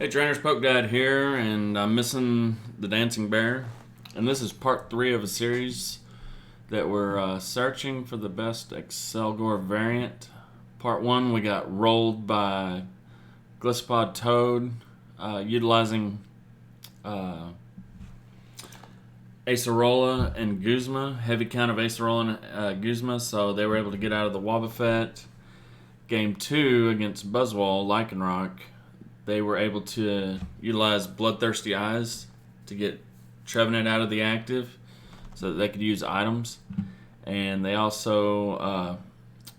Hey trainers, Poke Dad here, and I'm missing the Dancing Bear. And this is part 3 of a series that we're searching for the best Accelgor variant. Part 1, we got rolled by Glyphosate Toad, utilizing Acerola and Guzma, heavy count of Acerola and Guzma, so they were able to get out of the Wobbuffet. Game 2 against Buzzwole, Lycanroc, they were able to utilize Bloodthirsty Eyes to get Trevenant out of the active so that they could use items. And they also,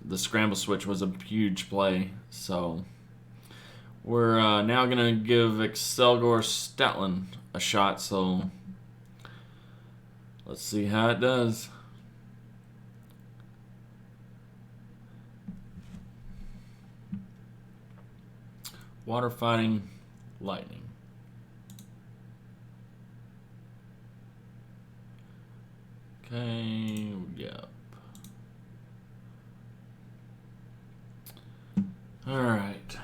the Scramble Switch was a huge play. So we're now going to give Accelgor Stoutland a shot. So let's see how it does. Water Fighting Lightning. Okay, yep. Alright.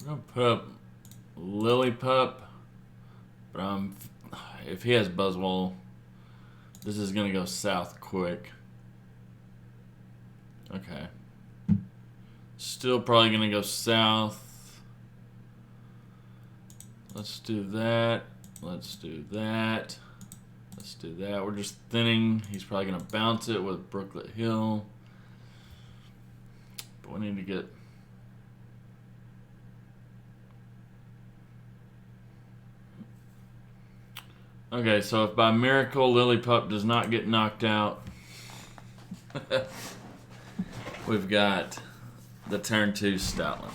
I'm going to put up Lillipup, but if he has Buzzwole, this is going to go south quick. Okay. Still probably going to go south. Let's do that. Let's do that. Let's do that. We're just thinning. He's probably going to bounce it with Brooklet Hill. But we need to get... Okay, so if by miracle Lillipup does not get knocked out, we've got the turn 2 Stoutland.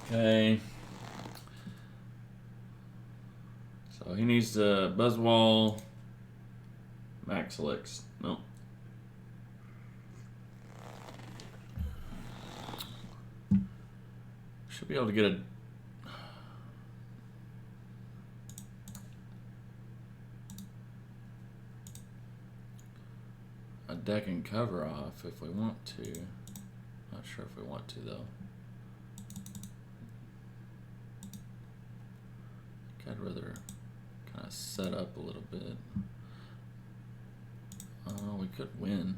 Okay. So he needs to Buzzwole, Max Elix. No. Should be able to get a deck and cover off if we want to. Not sure if we want to though. I'd rather kind of set up a little bit. We could win.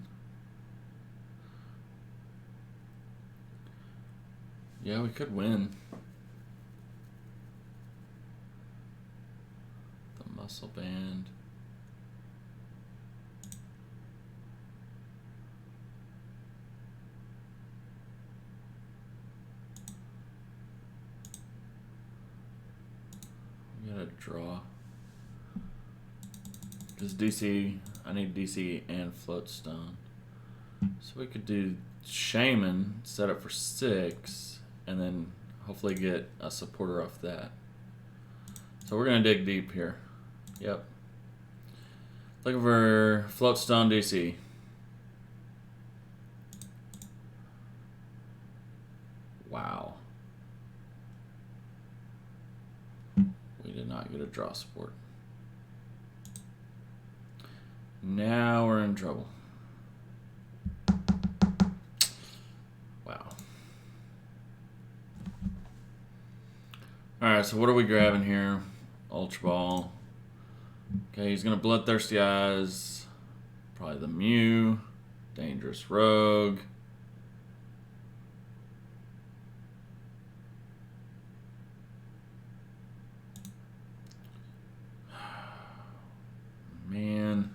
Yeah, we could win. The Muscle Band. We gotta draw. Because DC, I need DC and Floatstone. So we could do Shaman, set up for 6, and then hopefully get a supporter off that. So we're going to dig deep here. Yep. Looking for Floatstone DC. Wow. We did not get a draw support. Now we're in trouble. Wow. Alright, so what are we grabbing here? Ultra Ball. Okay, he's going to Bloodthirsty Eyes. Probably the Mew. Dangerous Rogue. Man.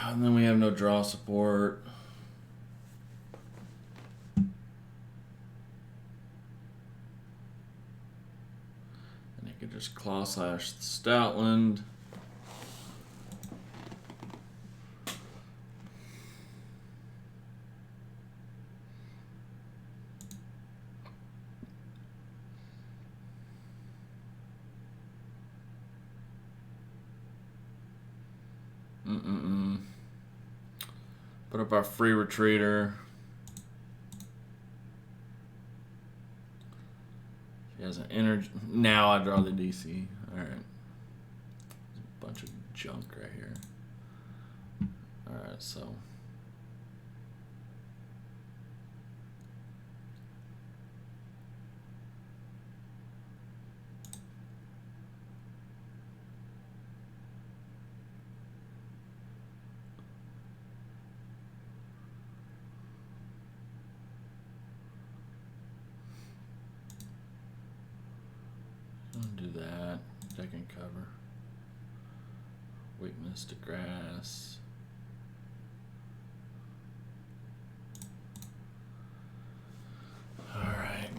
And then we have no draw support. And he could just Claw Slash the Stoutland. Put up our free retreater. He has an energy. Now I draw the DC. Alright. bunch of junk right here. Alright, so don't do that. Deck and cover. Weakness to grass. Alright.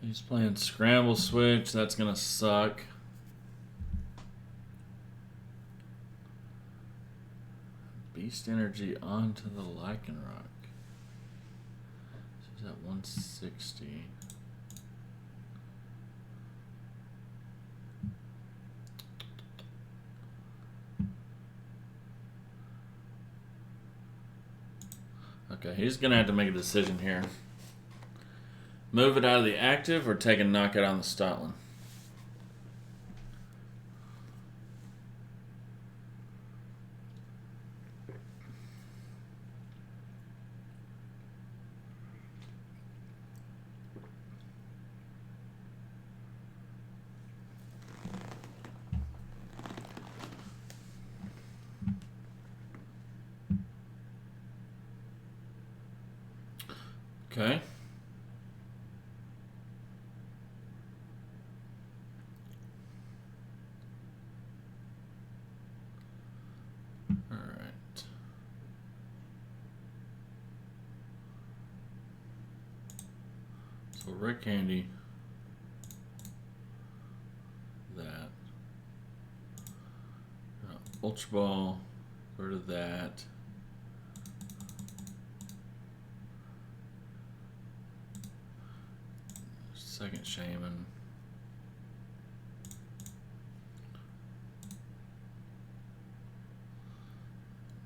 He's playing Scramble Switch. That's gonna suck. Beast Energy onto the Lycanroc. So he's at 160. Okay, he's gonna have to make a decision here. Move it out of the active or take a knockout on the Stoutland. Okay. So Red Candy, that, Ultra Ball, go to that. Second Shaman.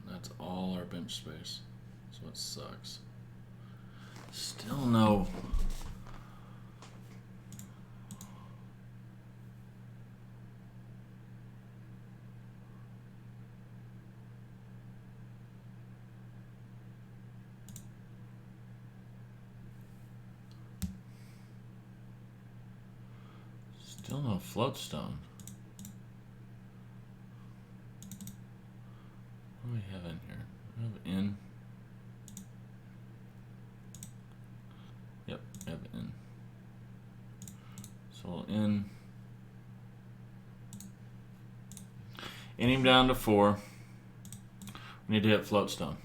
That's all our bench space. So it sucks. Still no. Still no Floatstone. What do we have in here? We have in. Yep, we have in. So we'll in him down to 4. We need to hit Floatstone.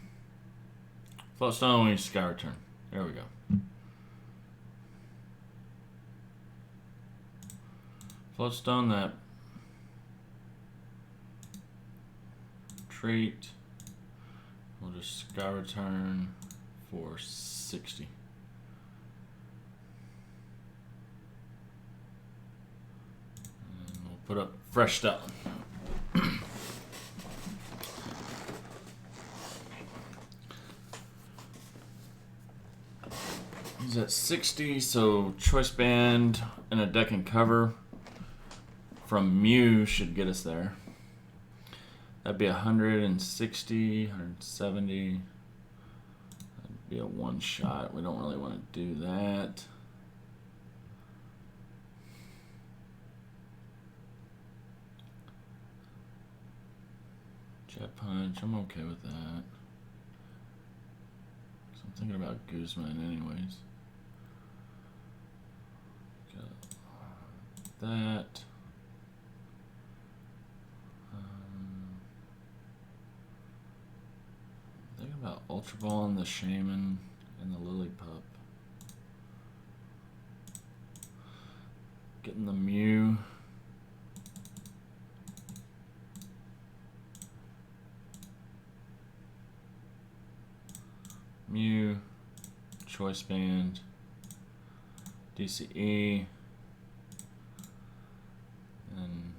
Floatstone, we need Sky Return. There we go. Floatstone that. Treat. We'll just Sky Return for 60. And we'll put up fresh Stoutland. He's at 60, so Choice Band and a Deck and Cover from Mew should get us there. That'd be 160, 170. That'd be a one shot. We don't really want to do that. Jet Punch, I'm okay with that. So I'm thinking about Guzman anyways. Got that. Think about Ultra Ball and the Shaman and the Lillipup. Getting the Mew. Mu, choice band, DCE, and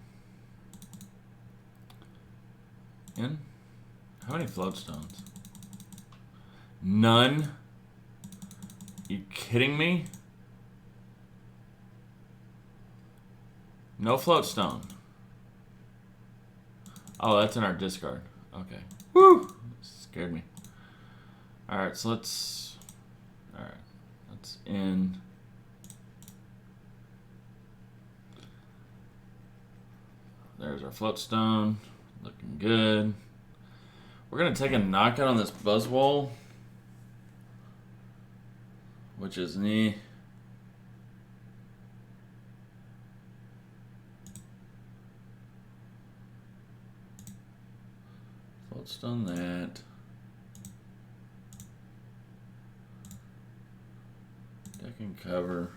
in. How many float stones? None? You kidding me? No float stone. Oh, that's in our discard. Okay. Woo! Scared me. Alright, so let's... Alright. Let's end. There's our float stone. Looking good. We're going to take a knockout on this Buzzwole. Which is knee. Float's done that. Deck and cover.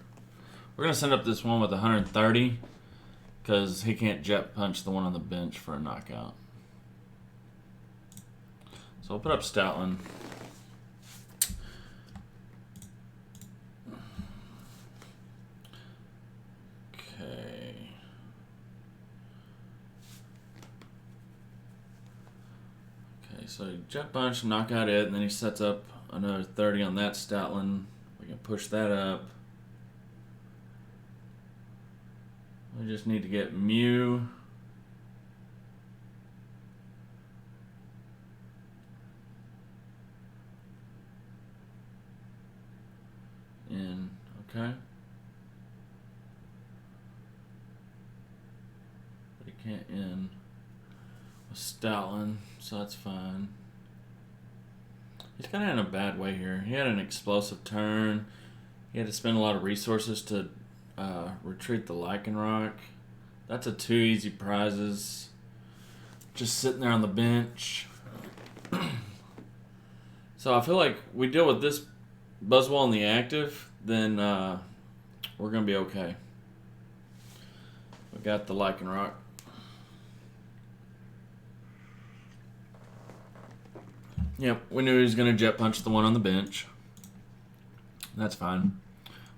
We're going to send up this one with 130 because he can't jet punch the one on the bench for a knockout. So we'll put up Stoutland. So jet punch, knock out it, and then he sets up another 30 on that Stoutland. We can push that up. We just need to get Mew. In, okay. But he can't in with Stoutland, so that's fine. He's kind of in a bad way here. He had an explosive turn. He had to spend a lot of resources to retreat the Lycanroc. That's a 2 easy prizes. Just sitting there on the bench. So I feel like we deal with this Buzzwole in the active, then we're going to be okay. We got the Lycanroc. Yep, we knew he was going to jet punch the one on the bench. That's fine.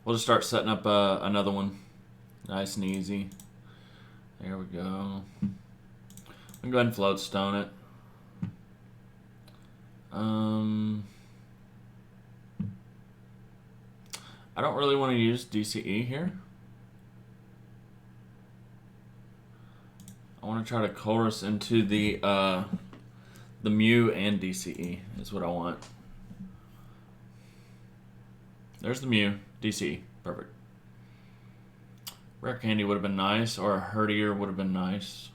We'll just start setting up another one. Nice and easy. There we go. We can go ahead and float stone it. I don't really want to use DCE here. I want to try to chorus into the Mew and DCE is what I want. There's the Mew, DCE, perfect. Rare Candy would have been nice, or a Herdier would have been nice.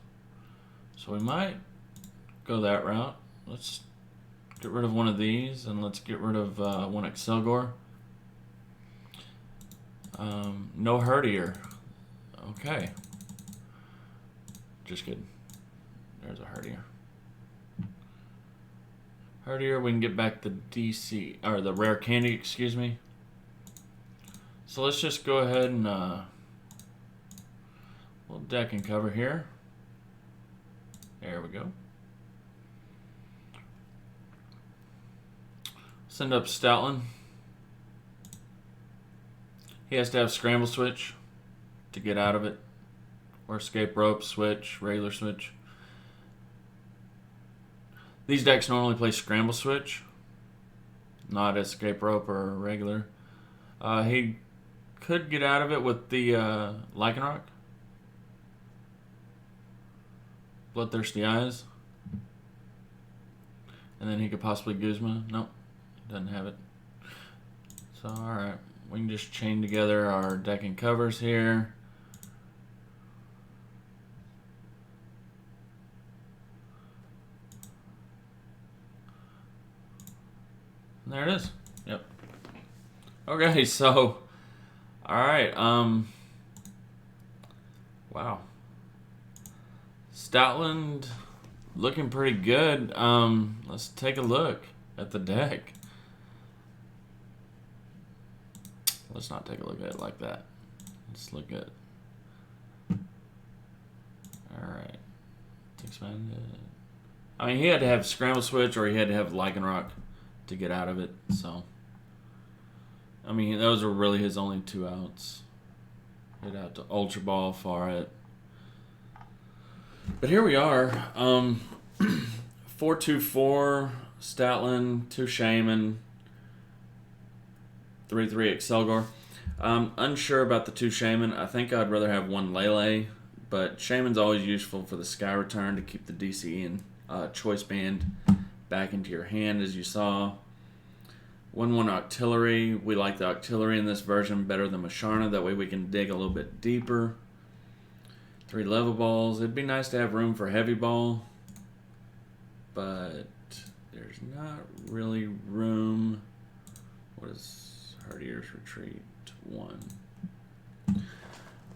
So we might go that route. Let's get rid of one of these, and let's get rid of one Accelgor. No Herdier. Okay. Just kidding. There's a Herdier. Herdier, we can get back the DC, or the Rare Candy, excuse me. So let's just go ahead and we'll deck and cover here. There we go. Send up Stoutland. He has to have Scramble Switch to get out of it. Or Escape Rope, Switch, regular Switch. These decks normally play Scramble Switch, not Escape Rope or regular. He could get out of it with the Lycanroc. Bloodthirsty Eyes. And then he could possibly Guzma. Nope, doesn't have it. So, alright. We can just chain together our deck and covers here. And there it is. Yep. Okay, so alright, wow. Stoutland looking pretty good. Let's take a look at the deck. Let's not take a look at it like that. Let's look at. Alright. Expanded. I mean, he had to have Scramble Switch or he had to have Lycanroc to get out of it. So, I mean, those are really his only 2 outs. Get out to Ultra Ball, far it. But here we are. 4-2-4, Stoutland, 2 Shaman, 3-3 Accelgor. Unsure about the 2 Shaman. I think I'd rather have 1 Lele, but Shaman's always useful for the Sky Return to keep the DCE and Choice Band back into your hand, as you saw. 1-1 Artillery. We like the Artillery in this version better than Masharna. That way we can dig a little bit deeper. 3 Level Balls. It'd be nice to have room for Heavy Ball, but there's not really room. What is Herdier's Retreat? 1.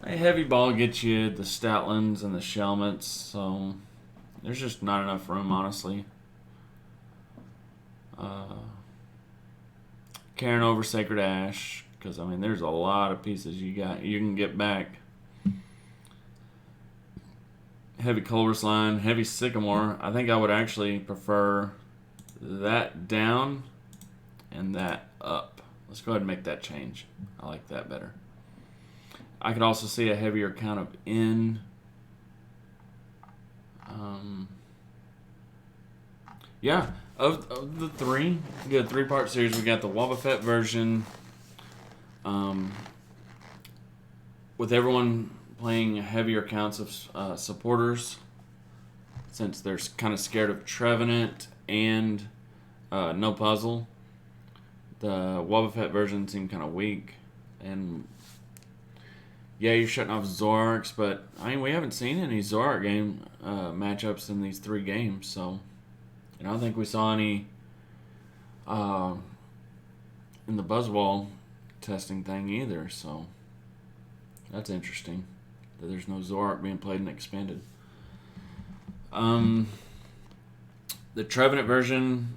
A Heavy Ball gets you the Stoutlands and the Shelmets, so there's just not enough room, honestly. Carrying over Sacred Ash, because I mean there's a lot of pieces you can get back. Heavy Culver's Line, Heavy Sycamore. I think I would actually prefer that down and that up. Let's go ahead and make that change. I like that better. I could also see a heavier count of in. Yeah, of the 3, we got a 3-part series. We got the Wobbuffet version, with everyone playing heavier counts of supporters, since they're kind of scared of Trevenant and no puzzle. The Wobbuffet version seemed kind of weak, and yeah, you're shutting off Zorarks, but I mean we haven't seen any Zorark game matchups in these 3 games, so I don't think we saw any in the Buzzwall testing thing either, so that's interesting that there's no Zorark being played and expanded. The Trevenant version,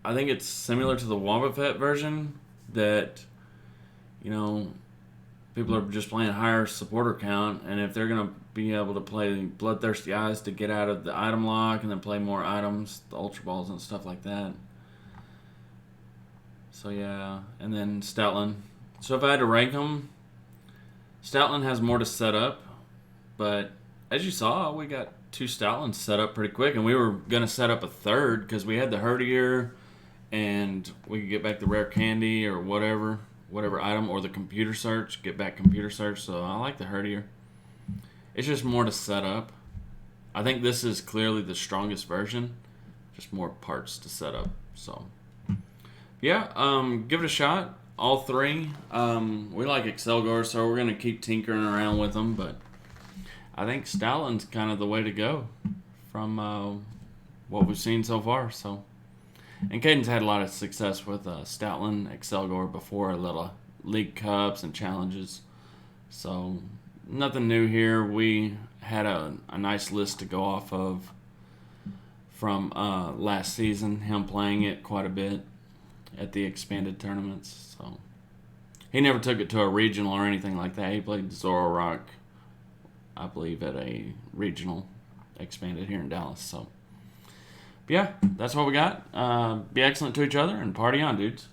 I think it's similar to the Wobbuffet version, that, you know, people are just playing higher supporter count, and if they're going to be able to play Bloodthirsty Eyes to get out of the item lock and then play more items, the Ultra Balls and stuff like that. So yeah, and then Stoutland. So if I had to rank them, Stoutland has more to set up, but as you saw, we got 2 Stoutlands set up pretty quick, and we were going to set up a 3rd because we had the Herdier, and we could get back the Rare Candy or whatever item, or the Computer Search, get back Computer Search, so I like the Herdier. It's just more to set up. I think this is clearly the strongest version, just more parts to set up, so yeah, give it a shot. All 3. We like Accelgor, so we're going to keep tinkering around with them, but I think Stoutland's kind of the way to go from what we've seen so far. So, and Caden's had a lot of success with Stoutland, Accelgor before, a little League Cups and challenges. So, nothing new here. We had a nice list to go off of from last season, him playing it quite a bit at the expanded tournaments. So he never took it to a regional or anything like that. He played Zoroark, I believe, at a regional expanded here in Dallas. So, but yeah, that's what we got. Be excellent to each other and party on, dudes.